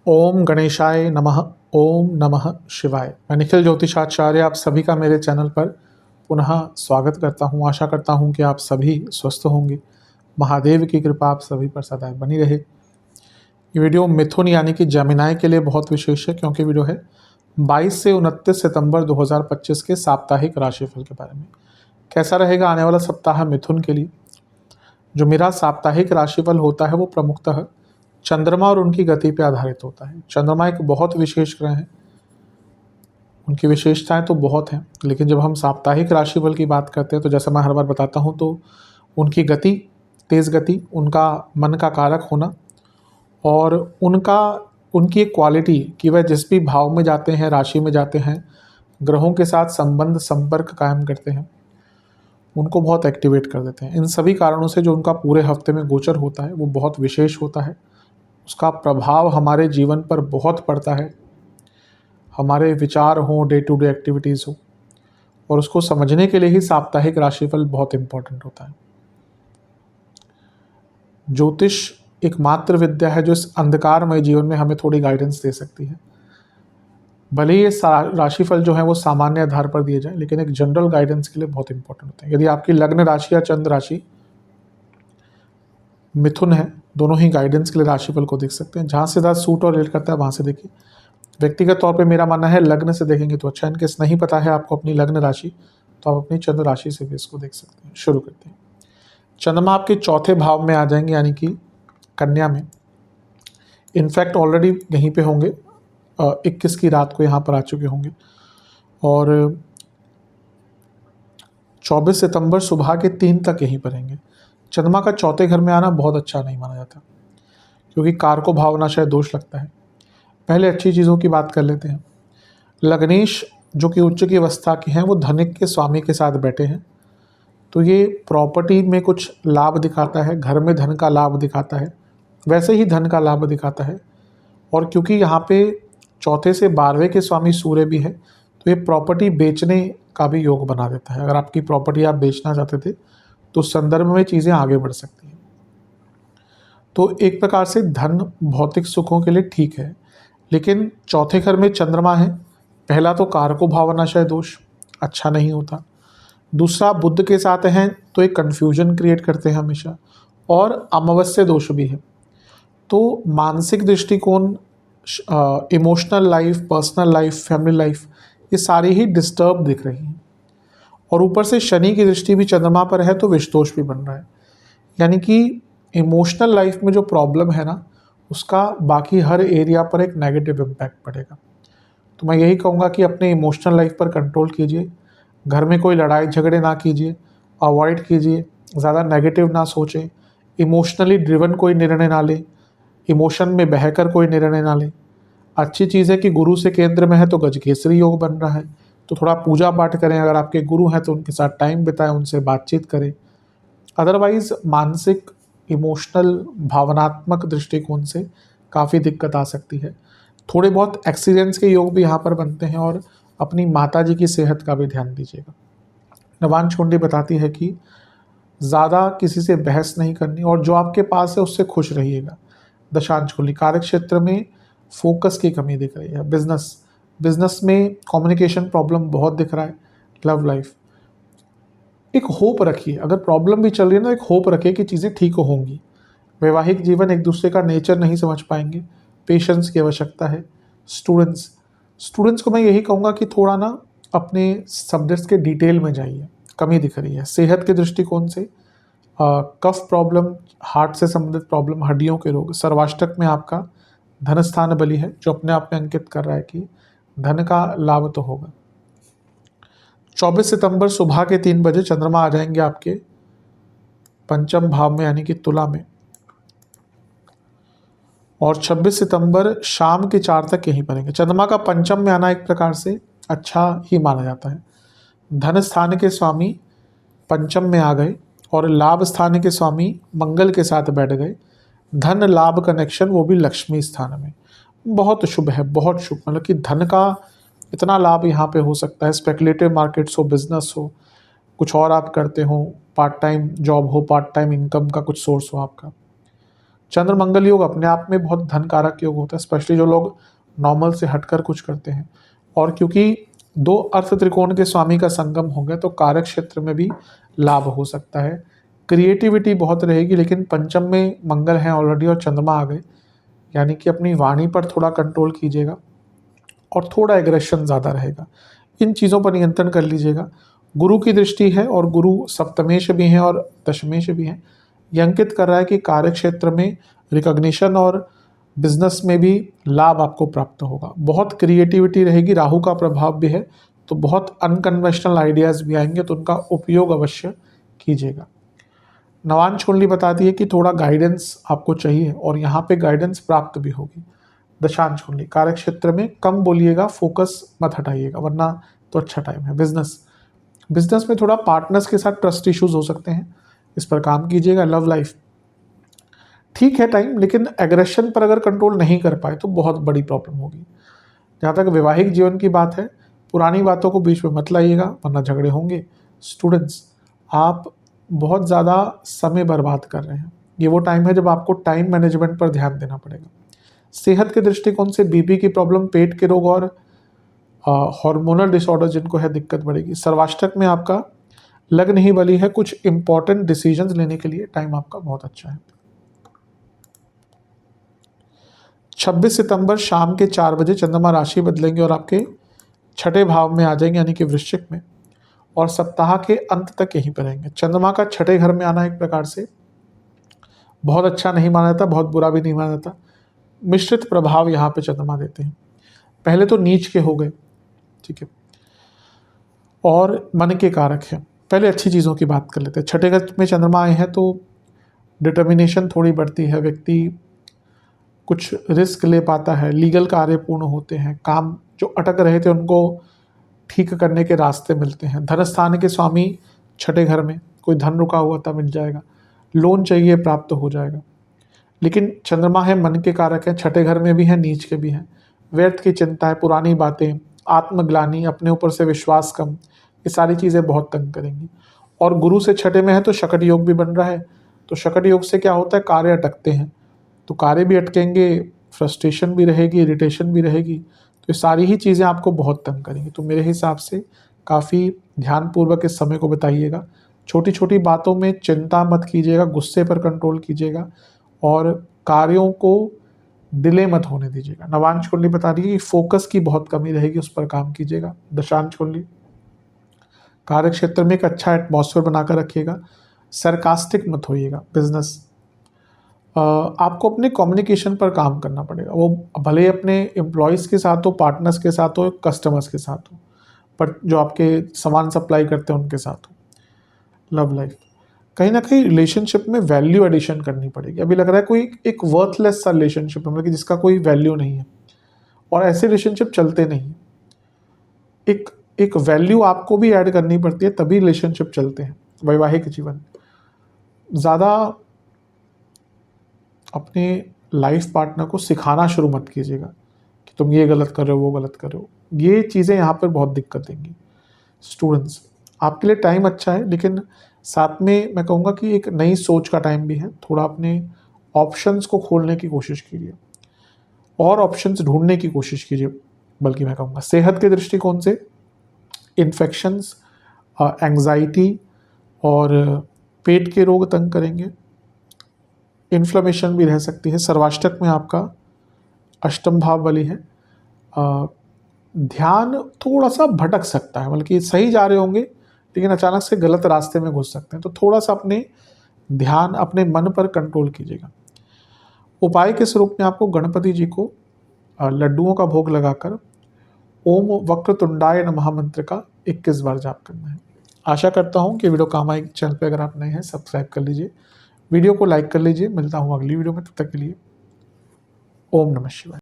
ओम गणेशाय नमः। ओम नमः शिवाय। मैं निखिल ज्योतिषाचार्य आप सभी का मेरे चैनल पर पुनः स्वागत करता हूं। आशा करता हूं कि आप सभी स्वस्थ होंगे। महादेव की कृपा आप सभी पर सदैव बनी रहे। ये वीडियो मिथुन यानी कि जेमिनाई के लिए बहुत विशेष है, क्योंकि वीडियो है 22 से 29 सितंबर 2025 के साप्ताहिक राशिफल के बारे में। कैसा रहेगा आने वाला सप्ताह मिथुन के लिए। जो मेरा साप्ताहिक राशिफल होता है वो प्रमुखतः चंद्रमा और उनकी गति पर आधारित होता है। चंद्रमा एक बहुत विशेष ग्रह है, उनकी विशेषताएं तो बहुत हैं, लेकिन जब हम साप्ताहिक राशिफल की बात करते हैं तो जैसा मैं हर बार बताता हूं, तो उनकी गति, तेज़ गति, उनका मन का कारक होना और उनकी एक क्वालिटी कि वह जिस भी भाव में जाते हैं, राशि में जाते हैं, ग्रहों के साथ संबंध संपर्क कायम करते हैं, उनको बहुत एक्टिवेट कर देते हैं। इन सभी कारणों से जो उनका पूरे हफ्ते में गोचर होता है वो बहुत विशेष होता है। उसका प्रभाव हमारे जीवन पर बहुत पड़ता है, हमारे विचार हों, डे टू डे एक्टिविटीज़ हो, और उसको समझने के लिए ही साप्ताहिक राशिफल बहुत इम्पोर्टेंट होता है। ज्योतिष एक मात्र विद्या है जो इस अंधकारमय जीवन में हमें थोड़ी गाइडेंस दे सकती है। भले ही ये राशिफल जो है वो सामान्य आधार पर दिए जाए, लेकिन एक जनरल गाइडेंस के लिए बहुत इंपॉर्टेंट होता है। यदि आपकी लग्न राशि या चंद्र राशि मिथुन है, दोनों ही गाइडेंस के लिए राशिफल को देख सकते हैं। जहाँ से ज़्यादा सूट और रिलेट करता है वहाँ से देखिए। व्यक्तिगत तौर पे मेरा मानना है लग्न से देखेंगे तो अच्छा। इनकेस नहीं पता है आपको अपनी लग्न राशि, तो आप अपनी चंद्र राशि से भी इसको देख सकते हैं। शुरू करते हैं। चंद्रमा आपके चौथे भाव में आ जाएंगे, यानी कि कन्या में। इनफैक्ट ऑलरेडी यहीं पे होंगे, 21 की रात को यहाँ पर आ चुके होंगे, और 24 सितंबर सुबह के 3 तक यहीं पर रहेंगे। चंद्रमा का चौथे घर में आना बहुत अच्छा नहीं माना जाता, क्योंकि कारको भावनाशय दोष लगता है। पहले अच्छी चीज़ों की बात कर लेते हैं। लग्नेश जो कि उच्च की अवस्था के हैं, वो धनिक के स्वामी के साथ बैठे हैं, तो ये प्रॉपर्टी में कुछ लाभ दिखाता है, घर में धन का लाभ दिखाता है, वैसे ही धन का लाभ दिखाता है। और क्योंकि यहाँ पे चौथे से 12वें के स्वामी सूर्य भी है, तो ये प्रॉपर्टी बेचने का भी योग बना देता है। अगर आपकी प्रॉपर्टी आप बेचना चाहते थे तो उस संदर्भ में चीज़ें आगे बढ़ सकती हैं। तो एक प्रकार से धन भौतिक सुखों के लिए ठीक है, लेकिन चौथे घर में चंद्रमा है। पहला तो कारको भावनाशय दोष अच्छा नहीं होता, दूसरा बुध के साथ हैं तो एक कन्फ्यूजन क्रिएट करते हैं हमेशा, और अमावस्या दोष भी है। तो मानसिक दृष्टिकोण, emotional life, personal life, family life, ये सारी ही डिस्टर्ब दिख रही हैं। और ऊपर से शनि की दृष्टि भी चंद्रमा पर है, तो विषदोष भी बन रहा है। यानी कि इमोशनल लाइफ में जो प्रॉब्लम है ना, उसका बाकी हर एरिया पर एक नेगेटिव इम्पैक्ट पड़ेगा। तो मैं यही कहूँगा कि अपने इमोशनल लाइफ पर कंट्रोल कीजिए, घर में कोई लड़ाई झगड़े ना कीजिए, अवॉइड कीजिए, ज़्यादा नेगेटिव ना सोचें, इमोशनली ड्रिवन कोई निर्णय ना लें, इमोशन में बहकर कोई निर्णय ना लें। अच्छी चीज़ है कि गुरु से केंद्र में है तो गजकेसरी योग बन रहा है, तो थोड़ा पूजा पाठ करें। अगर आपके गुरु हैं तो उनके साथ टाइम बिताएं, उनसे बातचीत करें। अदरवाइज़ मानसिक, इमोशनल, भावनात्मक दृष्टिकोण से काफ़ी दिक्कत आ सकती है। थोड़े बहुत एक्सीडेंट्स के योग भी यहाँ पर बनते हैं, और अपनी माताजी की सेहत का भी ध्यान दीजिएगा। नवांश कुंडली बताती है कि ज़्यादा किसी से बहस नहीं करनी, और जो आपके पास है उससे खुश रहिएगा। दशांश कुंडली कार्य क्षेत्र में फोकस की कमी दिख रही है। बिजनेस में कम्युनिकेशन प्रॉब्लम बहुत दिख रहा है। लव लाइफ, एक होप रखिए। अगर प्रॉब्लम भी चल रही है ना, एक होप रखिए कि चीज़ें ठीक होंगी। वैवाहिक जीवन, एक दूसरे का नेचर नहीं समझ पाएंगे, पेशेंस की आवश्यकता है। स्टूडेंट्स को मैं यही कहूँगा कि थोड़ा ना अपने सब्जेक्ट्स के डिटेल में जाइए, कमी दिख रही है। सेहत के दृष्टिकोण से कफ प्रॉब्लम, हार्ट से संबंधित प्रॉब्लम, हड्डियों के रोग। सर्वाष्टक में आपका धन स्थान बली है, जो अपने आप में अंकित कर रहा है कि धन का लाभ तो होगा। 24 सितंबर सुबह के 3 बजे चंद्रमा आ जाएंगे आपके पंचम भाव में, यानी कि तुला में, और 26 सितंबर शाम के 4 तक यहीं पड़ेंगे। चंद्रमा का पंचम में आना एक प्रकार से अच्छा ही माना जाता है। धन स्थान के स्वामी पंचम में आ गए, और लाभ स्थान के स्वामी मंगल के साथ बैठ गए। धन लाभ कनेक्शन, वो भी लक्ष्मी स्थान में, बहुत शुभ है, बहुत शुभ। मतलब कि धन का इतना लाभ यहाँ पे हो सकता है। स्पेकुलेटिव मार्केट्स हो, बिजनेस हो, कुछ और आप करते हो, पार्ट टाइम जॉब हो, पार्ट टाइम इनकम का कुछ सोर्स हो आपका, चंद्र मंगल योग अपने आप में बहुत धन कारक योग होता है, स्पेशली जो लोग नॉर्मल से हटकर कुछ करते हैं। और क्योंकि दो अर्थ त्रिकोण के स्वामी का संगम हो गया तो कार्य क्षेत्र में भी लाभ हो सकता है। क्रिएटिविटी बहुत रहेगी, लेकिन पंचम में मंगल है ऑलरेडी और चंद्रमा आ गए, यानी कि अपनी वाणी पर थोड़ा कंट्रोल कीजिएगा और थोड़ा एग्रेशन ज़्यादा रहेगा। इन चीज़ों पर नियंत्रण कर लीजिएगा। गुरु की दृष्टि है और गुरु सप्तमेश भी हैं और दशमेश भी हैं। यह अंकित कर रहा है कि कार्य क्षेत्र में रिकॉग्निशन और बिजनेस में भी लाभ आपको प्राप्त होगा। बहुत क्रिएटिविटी रहेगी, राहु का प्रभाव भी है, तो बहुत अनकन्वेंशनल आइडियाज़ भी आएंगे, तो उनका उपयोग अवश्य कीजिएगा। नवांश कुंडली बताती है कि थोड़ा गाइडेंस आपको चाहिए और यहाँ पे गाइडेंस प्राप्त भी होगी। दशांश कुंडली कार्य क्षेत्र में कम बोलिएगा, फोकस मत हटाइएगा, वरना तो अच्छा टाइम है। बिजनेस में थोड़ा पार्टनर्स के साथ ट्रस्ट इश्यूज हो सकते हैं, इस पर काम कीजिएगा। लव लाइफ ठीक है टाइम, लेकिन एग्रेशन पर अगर कंट्रोल नहीं कर पाए तो बहुत बड़ी प्रॉब्लम होगी। जहाँ तक वैवाहिक जीवन की बात है, पुरानी बातों को बीच में मत लाइएगा, वरना झगड़े होंगे। स्टूडेंट्स, आप बहुत ज़्यादा समय बर्बाद कर रहे हैं। ये वो टाइम है जब आपको टाइम मैनेजमेंट पर ध्यान देना पड़ेगा। सेहत के दृष्टिकोण से बीपी की प्रॉब्लम, पेट के रोग और हार्मोनल डिसऑर्डर जिनको है दिक्कत बढ़ेगी। सर्वाष्टक में आपका लग नहीं बली है, कुछ इंपॉर्टेंट डिसीजंस लेने के लिए टाइम आपका बहुत अच्छा है। 26 सितंबर शाम के 4 बजे चंद्रमा राशि बदलेंगे और आपके छठे भाव में आ जाएंगे, यानी कि वृश्चिक में, और सप्ताह के अंत तक यहीं पर रहेंगे। चंद्रमा का छठे घर में आना एक प्रकार से बहुत अच्छा नहीं माना जाता, बहुत बुरा भी नहीं माना जाता। मिश्रित प्रभाव यहाँ पे चंद्रमा देते हैं। पहले तो नीच के हो गए, ठीक है, और मन के कारक हैं। पहले अच्छी चीज़ों की बात कर लेते हैं। छठे घर में चंद्रमा आए हैं तो डिटर्मिनेशन थोड़ी बढ़ती है, व्यक्ति कुछ रिस्क ले पाता है, लीगल कार्य पूर्ण होते हैं, काम जो अटक रहे थे उनको ठीक करने के रास्ते मिलते हैं। धन स्थान के स्वामी छठे घर में, कोई धन रुका हुआ था मिल जाएगा, लोन चाहिए प्राप्त हो जाएगा। लेकिन चंद्रमा है, मन के कारक है, छठे घर में भी है, नीच के भी हैं। व्यर्थ की चिंता है, पुरानी बातें, आत्मग्लानि, अपने ऊपर से विश्वास कम, ये सारी चीज़ें बहुत तंग करेंगी। और गुरु से छठे में है तो शकट योग भी बन रहा है, तो शकट योग से क्या होता है, कार्य अटकते हैं, तो कार्य भी अटकेंगे, फ्रस्ट्रेशन भी रहेगी, इरिटेशन भी रहेगी, तो ये सारी ही चीज़ें आपको बहुत तंग करेंगी। तो मेरे हिसाब से काफ़ी ध्यानपूर्वक इस समय को बिताइएगा। छोटी छोटी बातों में चिंता मत कीजिएगा, गुस्से पर कंट्रोल कीजिएगा और कार्यों को डिले मत होने दीजिएगा। नवांश कुंडली बता रही है कि फोकस की बहुत कमी रहेगी, उस पर काम कीजिएगा। दशांश कुंडली कार्य क्षेत्र में एक अच्छा एटमॉस्फेयर बनाकर रखिएगा, सरकास्टिक मत होइएगा। बिजनेस आपको अपने कम्युनिकेशन पर काम करना पड़ेगा, वो भले ही अपने एम्प्लॉयज़ के साथ हो, पार्टनर्स के साथ हो, कस्टमर्स के साथ हो, पर जो आपके सामान सप्लाई करते हैं उनके साथ हो। लव लाइफ कहीं ना कहीं रिलेशनशिप में वैल्यू एडिशन करनी पड़ेगी। अभी लग रहा है कोई एक वर्थलेस सा रिलेशनशिप है, मतलब कि जिसका कोई वैल्यू नहीं है, और ऐसे रिलेशनशिप चलते नहीं। एक वैल्यू आपको भी ऐड करनी पड़ती है, तभी रिलेशनशिप चलते हैं। वैवाहिक जीवन, ज़्यादा अपने लाइफ पार्टनर को सिखाना शुरू मत कीजिएगा कि तुम ये गलत कर रहे हो, वो गलत कर रहे हो, ये चीज़ें यहाँ पर बहुत दिक्कत देंगी। स्टूडेंट्स, आपके लिए टाइम अच्छा है, लेकिन साथ में मैं कहूँगा कि एक नई सोच का टाइम भी है। थोड़ा अपने ऑप्शंस को खोलने की कोशिश कीजिए और ऑप्शंस ढूंढने की कोशिश कीजिए। बल्कि मैं कहूँगा सेहत के दृष्टिकोण से इन्फेक्शंस, एंग्जाइटी और पेट के रोग तंग करेंगे, इन्फ्लेमेशन भी रह सकती है। सर्वाष्टक में आपका अष्टम भाव वाली है, ध्यान थोड़ा सा भटक सकता है, बल्कि सही जा रहे होंगे लेकिन अचानक से गलत रास्ते में घुस सकते हैं, तो थोड़ा सा अपने ध्यान, अपने मन पर कंट्रोल कीजिएगा। उपाय के स्वरूप में आपको गणपति जी को लड्डुओं का भोग लगाकर ओम वक्रतुंडाय नमः मंत्र का 21 बार जाप करना है। आशा करता हूँ कि वीडियो काम आएगी। चैनल पे अगर आप नए हैं सब्सक्राइब कर लीजिए, वीडियो को लाइक कर लीजिए। मिलता हूँ अगली वीडियो में, तब तक के लिए ओम नमः शिवाय।